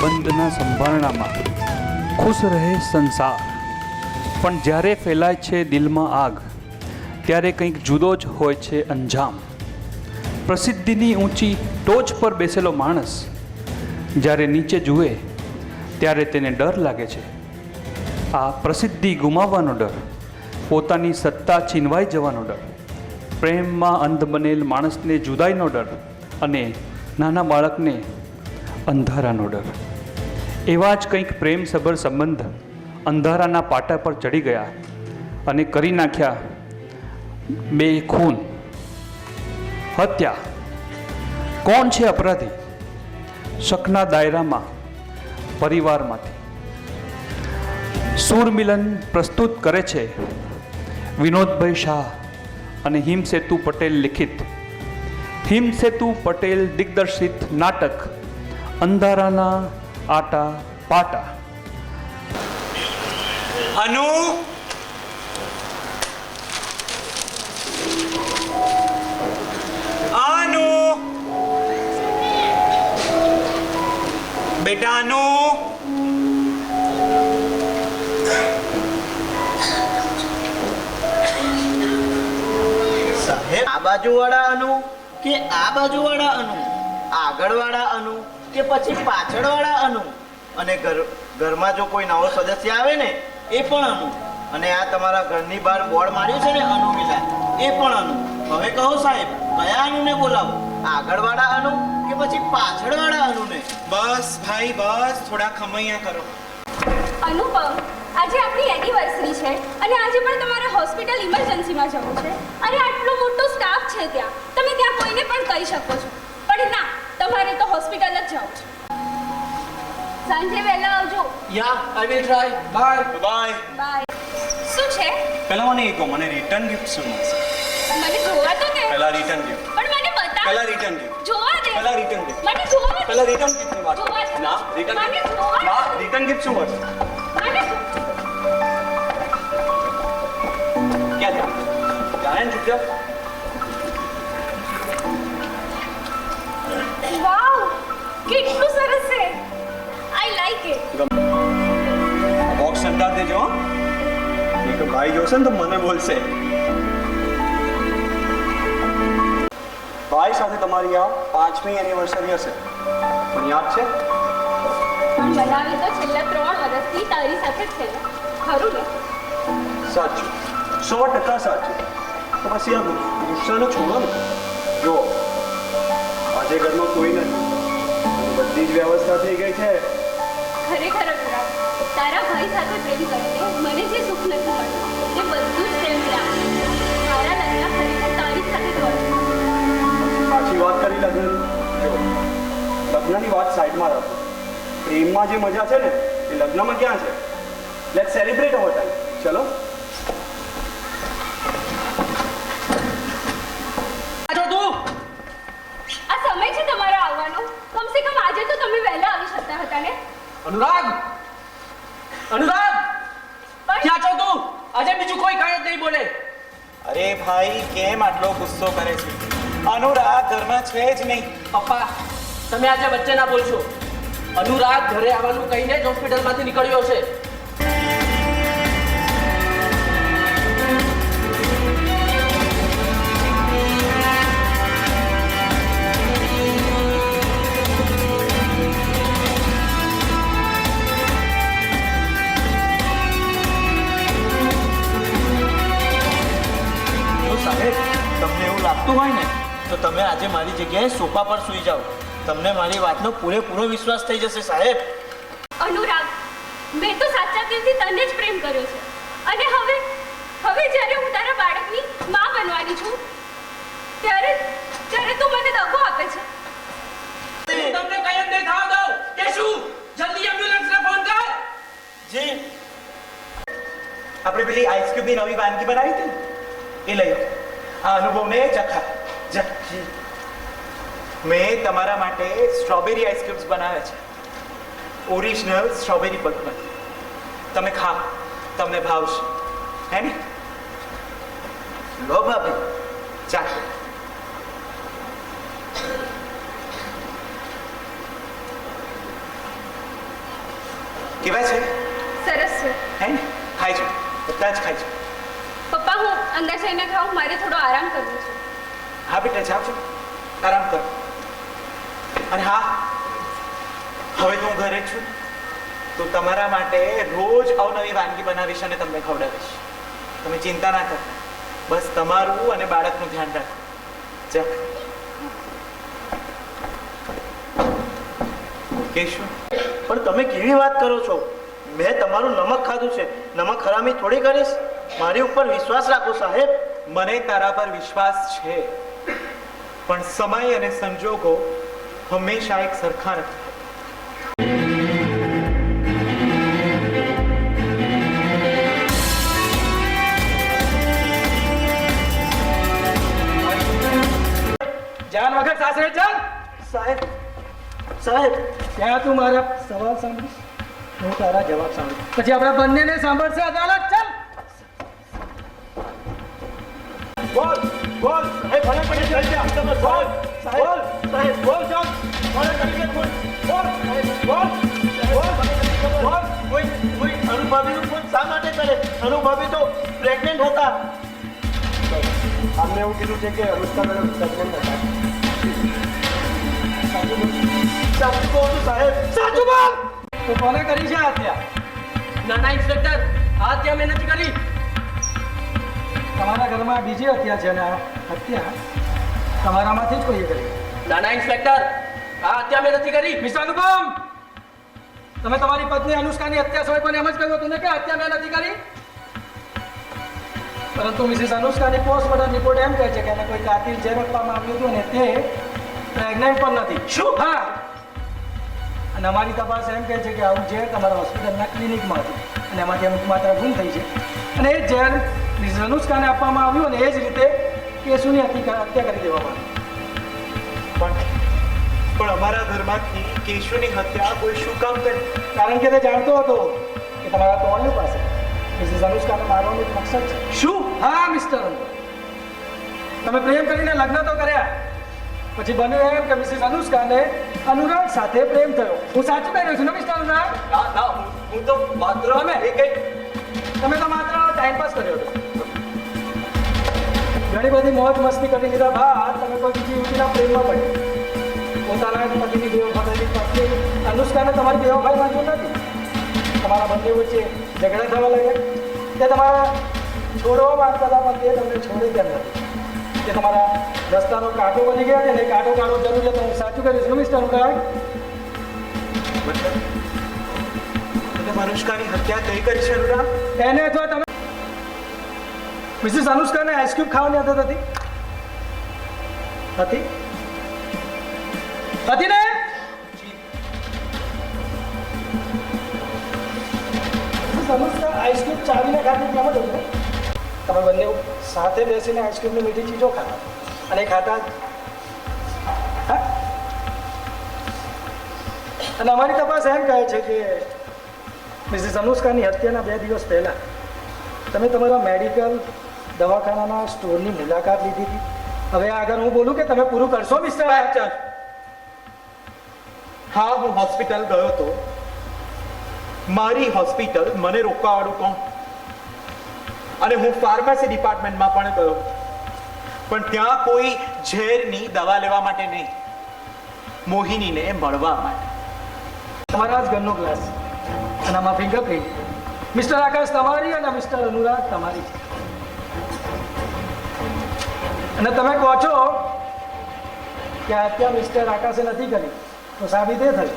બંધના સંભારણામાં ખુશ રહે સંસાર, પણ જ્યારે ફેલાય છે દિલમાં આગ, ત્યારે કંઈક જુદો જ હોય છે અંજામ. પ્રસિદ્ધિની ઊંચી ટોચ પર બેસેલો માણસ જ્યારે નીચે જુએ ત્યારે તેને ડર લાગે છે. આ પ્રસિદ્ધિ ગુમાવવાનો ડર, પોતાની સત્તા છીનવાઈ જવાનો ડર, પ્રેમમાં અંધ બનેલ માણસને જુદાઈનો ડર અને નાના બાળકને અંધારાનો ડર. એવા જ કંઈક પ્રેમસભર સંબંધ અંધારાના પાટા પર ચડી ગયા અને કરી નાખ્યા બે ખૂન, હત્યા. કોણ છે અપરાધી? શકના દાયરામાં પરિવારમાંથી. સુરમિલન પ્રસ્તુત કરે છે વિનોદભાઈ શાહ અને હિમસેતુ પટેલ લિખિત, હિમસેતુ પટેલ દિગ્દર્શિત નાટક અંધારાના આટા પાટા. અનુ, અનુ, બેટા અનુ. સાહેબ, આ બાજુવાળા અનુ કે આ બાજુવાળા અનુ, આગળવાળા અનુ કે પછી પાછળવાળા અનુ, અને ઘરમાં જો કોઈ નવો સદસ્ય આવે ને એ પણ અનુ, અને આ તમારા ઘરની બહાર બોર્ડ માર્યું છે ને અનુ મિલા, એ પણ અનુ. હવે કહો સાહેબ, કયા અનુને બોલાવો? આગળવાળા અનુ કે પછી પાછળવાળા અનુને? બસ ભાઈ બસ, થોડા ખમૈયા કરો. અનુપમ, આજે આપણી એનિવર્સરી છે અને આજે પણ તમારે હોસ્પિટલ ઇમરજન્સીમાં જવું છે અને આટલો મોટો સ્ટાફ છે ત્યાં, તમે ત્યાં કોઈને પણ કહી શકો છો, પણ ના, તમારે તો હોસ્પિટલ જ જવું છે. સાંજે વહેલા આવજો. Yeah, I will try. Bye. Bye. Bye. શું છે? પહેલા મને એ કહો, મને રિટર્ન ગિફ્ટ શું મળશે? મને જોવા તો દે. પહેલા રિટર્ન ગિફ્ટ. પણ મને બતા. પહેલા રિટર્ન ગિફ્ટ. જોવા દે. પહેલા રિટર્ન ગિફ્ટ. મને જોવા દે. પહેલા રિટર્ન ગિફ્ટની વાત. જોવા દે. ના, રિટર્ન મને ગિફ્ટ. જોવા દે. ના, રિટર્ન ગિફ્ટ શું મળશે? મને ક્યાં જાણ? જાણે ને ચૂપચાપ. વાવ, કેટલું સરસ છે. I like it. બોક્સ સંતાર દેજો હો. એ તો ભાઈ જોશે ને તો મને બોલશે. ભાઈ સાથે તમારી આ 5મી એનિવર્સરી હશે, પણ યાદ છે? પણ બનાવી તો છેલ્લા 3 વર્ષથી તારી સાથે જ છે ને, ખરું ને? સાચું, 100% સાચું. તો પછી આ ગુસ્સાને છોડો ને. જો આજે ઘરમાં કોઈ નથી અને બધી જ વ્યવસ્થા થઈ ગઈ છે. ખરેખર અનુરાગ, તારા ભાઈ સાથે પ્રેમ કરીને મને જે સુખ નથી મળ્યું તે બધું જ પ્રેમ લાગે. મારા લગ્ન ખરેખર તારી સાથે જ હોય. સાચી વાત કરી લગ્નની. જો લગ્નની વાત સાઈડમાં રાખો. પ્રેમમાં જે મજા છે ને એ લગ્નમાં ક્યાં છે? Let's celebrate hour time. ચલો. આ સમય છે તમારા આવવાનો. કમસે કમ આજે તો તમે વહેલા આવી શકતા હતા ને. અનુરાગ, અનુરાગ, પણ ક્યાં છો તું? આજે બીજું કોઈ કાંઈ જ નહીં બોલે. અરે ભાઈ, કેમ આટલો ગુસ્સો કરે છે? અનુરાગ ઘરમાં છે જ નહીં. પપ્પા, તમે આજે વચ્ચે ના બોલશો. અનુરાગ ઘરે આવવાનું કહીને જ હોસ્પિટલમાંથી નીકળ્યો છે. સાહેબ, તમને એવું લાગતું હોય ને તો તમે આજે મારી જગ્યાએ સોફા પર સૂઈ જાઓ. તમને મારી વાતનો પૂરેપૂરો વિશ્વાસ થઈ જશે સાહેબ. અનુરાગ, મેં તો સાચા દિલથી તને જ પ્રેમ કર્યો છે અને હવે જ્યારે હું તારા બાળકની માં બનવાની છું ત્યારે તું મને દગો આપે છે. તમને કઈ જ નહીં થવા દઉં. કે શું? જલ્દી એમ્બ્યુલન્સને ફોન કર. જી, આપણે પેલી આઈસ્ક્રીમની નવી વાનગી બનાવી હતી ને, એ લઈ આવો. આ અનુભવને ચખા. જી, મેં તમારા માટે સ્ટ્રોબેરી આઈસ્ક્રીમ્સ બનાવ્યા છે. ઓરિજિનલ સ્ટ્રોબેરી બગમાં. તમે ખાઓ, તમને ભાવશે. હે ને? લો ભાભી. ચાલો. કેવા છે સરસ છે હે ને ખાઈ જાઓ બધા જ ખાઈ જાઓ પપ્પા હું અંદર જઈને ખાઉં મારે થોડો આરામ કરવો છે હા બેટા જાઓ છો આરામ કરો અને હા હવે તો હું ઘરે જ છું તો તમારા માટે રોજ અવનવી વાનગી બનાવીશ અને તમને ખવડાવીશ તમે ચિંતા ના કરો બસ તમારું અને બાળકનું ધ્યાન રાખો જા કેશું પણ તમે કેવી વાત કરો છો મેં તમારું નમક ખાધું છે નમક હરામી થોડી કરીશ મારી ઉપર વિશ્વાસ રાખો સાહેબ મને તારા પર વિશ્વાસ છે પણ સમય અને સંજોગો હંમેશા એક સરખા નથી જાન વગર સાસરે ચાલ સાહેબ સાહેબ ત્યાં તું મારા સવાલ સાંભળીશ હું તારા જવાબ સાંભળીશ પછી આપણા બંનેને સાંભળશે અદાલત ચાલ બોલ બોલ સાહેબ ભલે પડી જાય તમે બોલ સાહેબ બોલ સાહેબ બોલ જાઓ ભલે પડી જાય બોલ બોલ સાહેબ બોલ બોલ કોઈ અનુભાભીનું ફોન શા માટે કરે અનુભાભી તો પ્રેગ્નેન્ટ હતા અમને એવું કીધું છે કે અનુષ્કા મેડમ પ્રેગ્નેન્ટ હતા સાચું કહું છું સાહેબ સાચું બોલ તો કોને કરી છે હત્યા નાના ઇન્સ્પેક્ટર આ હત્યા મેં નથી કરી તમારા ઘરમાં બીજી હત્યા છે અને આ હત્યા તમારામાંથી જ કોઈએ કરી નાના ઇન્સ્પેક્ટર આ હત્યા મેં નથી કરી મિસ્ટર અનુપમ તમે તમારી પત્ની અનુષ્કાની હત્યા સમય પણ એમ જ કહ્યું હતું ને કે હત્યા મેં નથી કરી પરંતુ મિસિસ અનુષ્કાની પોસ્ટમોર્ટમ રિપોર્ટ એમ કહે છે કે એને કોઈ કાતિલ ઝેર આપવામાં આવ્યું હતું અને તે પ્રેગ્નન્ટ પણ નથી શું હા અને અમારી તપાસ એમ કહે છે કે આવું ઝેર તમારા હોસ્પિટલના ક્લિનિકમાં હતું અને એમાંથી અમુક માત્રા ગુમ થઈ છે અને એ ઝેર મિસિસ અનુષ્કાને આપવામાં આવ્યું અને એ જ રીતે કેશુની હત્યા કરી દેવામાં આવી પણ અમારા ઘરમાંથી કેશુની હત્યા કોઈ શું કામ કરે કારણ કે તે જાણતો હતો કે તમારા તોણની પાસે મિસિસ અનુષ્કાને મારવાનો એક મકસદ છે શું હા મિસ્ટર તમે પ્રેમ કરીને લગ્ન તો કર્યા પછી બન્યું એમ કે મિસિસ અનુષ્કાને અનુરાગ સાથે પ્રેમ થયો હું સાચું કહી રહ્યો છું ને મિસ્ટર અનુરાગ ના ના હું તો માત્ર તમે? તમે તો માત્ર ટાઈમ પાસ કર્યો હતો ઘણી બધી મોજ મસ્તી કરી લીધા બાદ તમે કોઈ બીજી યુવતીના પ્રેમમાં પડ્યા પોતાના પતિની બેવફાઈ પત્ની અનુષ્કાને તમારી બેવફાઈ વાંચ્યું નથી તમારા બંને વચ્ચે ઝઘડા થવા લાગ્યા તે તમારા છોડવા માંગતા હતા પણ તે તમને છોડે કેમ નથી તે તમારા રસ્તાનો કાંટો બની ગયા છે ને કાંટો કાઢો જરૂર છે તો હું સાચું કરીશ છું મિસ્ટર અનુરાગ મતલબ અનુષ્કાની હત્યા તે કરી છે અનુરાગ એને અથવા તમે મિસિસ અનુષ્કાને આઈસ્ક્રીમ ખાવાની આદત હતી હતી હતી ને મિસિસ અનુષ્કા આઈસ્ક્રીમ ચાવીને ખાતી કેમ જ હતું તમે બંને સાથે બેસીને આઈસ્ક્રીમની મીઠી ચીજો ખાતા અને ખાતા હા અને અમારી તપાસ એમ કહે છે કે મિસિસ અનુષ્કાની હત્યાના 2 દિવસ પહેલા તમે તમારા મેડિકલ દવાખાનાના સ્ટોરની મુલાકાત લીધી હતી હવે આગળ હું બોલું કે તમે પૂરું કરશો મિસ્ટર ચાલ હા હું હોસ્પિટલ ગયો હતો મારી હોસ્પિટલ મને રોકવાવાળું કોણ અને હું ફાર્મસી ડિપાર્ટમેન્ટમાં પણ ગયો પણ ત્યાં કોઈ ઝેરની દવા લેવા માટે નહીં મોહિનીને મળવા માટે તમારા જ ઘરનો ગ્લાસ અને આમાં ફિંગરપ્રિન્ટ મિસ્ટર આકાશ તમારી અને મિસ્ટર અનુરાગ તમારી છે અને તમે કહો છો કે આ હત્યા મિસ્ટર આકાશે નથી કરી તો સાબિત એ થયું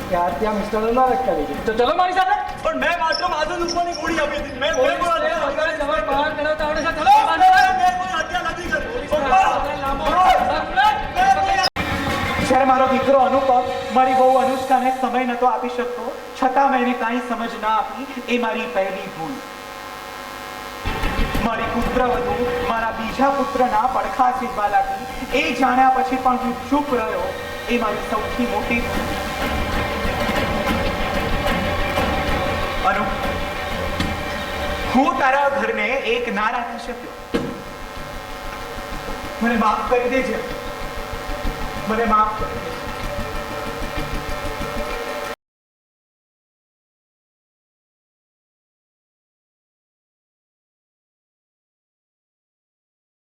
કે આ હત્યા મિસ્ટર અનુરાગ કરી છે તો ચલો મારી સાથે પણ મેં માત્ર માધવ ઉપરની ગોળી આપી હતી મેં પોલીસ કોઈ ને વગર જવાબ બહાર કઢાવતા આવડે છે. ચલો હત્યા નથી કરી જ્યારે મારો દીકરો અનુપમ મારી બહુ અનુષ્કાને સમય નતો આપી શકતો છતાં મેં એને કાંઈ સમજ ના આપી એ મારી પહેલી ભૂલ મારી પુત્રવધુ મારા બીજા પુત્રના પડખા સીધવા લાગી એ જાણ્યા પછી પણ હું ચૂપ રહ્યો એ મારી સૌથી મોટી ભૂલ અનુ હું તારા ઘરને એક ના રાખી શક્યો મને માફ કરી દેજે મને માફ કરી દેજે